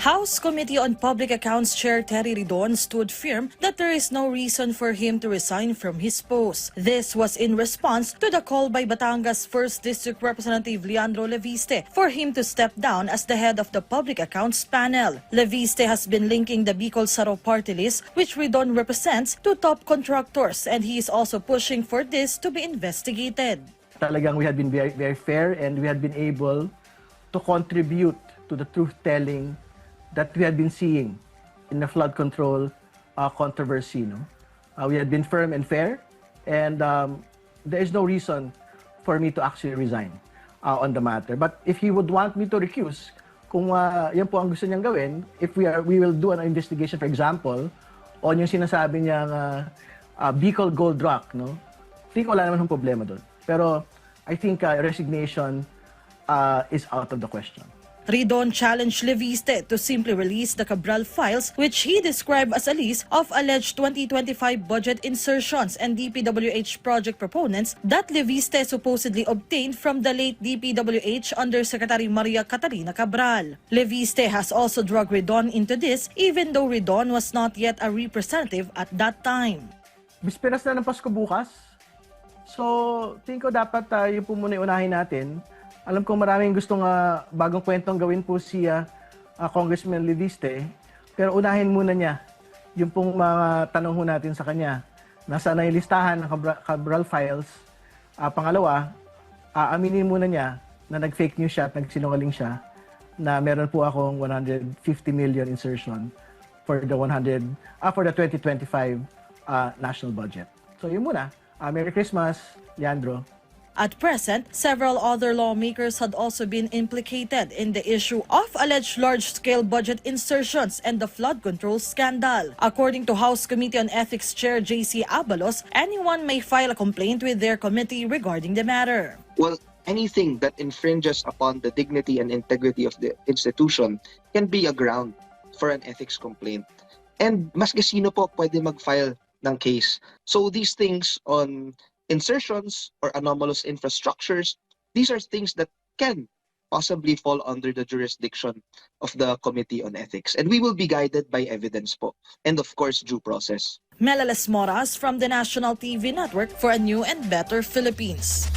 House Committee on Public Accounts Chair Terry Ridon stood firm that there is no reason for him to resign from his post. This was in response to the call by Batangas 1st District Representative Leandro Leviste for him to step down as the head of the Public Accounts Panel. Leviste has been linking the Bicol Saro party list, which Ridon represents, to top contractors, and he is also pushing for this to be investigated. Talagang we had been very, very fair, and we had been able to contribute to the truth-telling that we had been seeing in the flood control controversy. We had been firm and fair, and there is no reason for me to actually resign on the matter. But if he would want me to recuse, kung yan po ang gusto niyang gawin, if we will do an investigation, for example, on yung sinasabi niyang Bicol Gold Rock, I think wala naman ng problema doon. Pero I think resignation is out of the question. Ridon challenged Leviste to simply release the Cabral files, which he described as a list of alleged 2025 budget insertions and DPWH project proponents that Leviste supposedly obtained from the late DPWH Undersecretary Maria Catarina Cabral. Leviste has also dragged Ridon into this, even though Ridon was not yet a representative at that time. Bisperas na ng Pasko bukas, so tingin ko dapat yun po muna unahin natin. Alam ko maraming gustong bagong kwentong gawin po si Congressman Leviste, pero unahin muna niya yung pong mga tanong ho natin sa kanya. Nasaan na yung listahan ng Cabral files? Pangalawa, aminin muna niya na nag-fake news siya at nagsinungaling siya na meron po akong 150 million insertion for the 2025 national budget. So yun muna. Merry Christmas, Leandro. At present, several other lawmakers had also been implicated in the issue of alleged large-scale budget insertions and the flood control scandal. According to House Committee on Ethics Chair J.C. Abalos, anyone may file a complaint with their committee regarding the matter. Well, anything that infringes upon the dignity and integrity of the institution can be a ground for an ethics complaint. And maski sino po pwede mag-file ng case. So these things on insertions or anomalous infrastructures, these are things that can possibly fall under the jurisdiction of the Committee on Ethics. And we will be guided by evidence po. And of course, due process. Melalas Moras from the National TV Network for a new and better Philippines.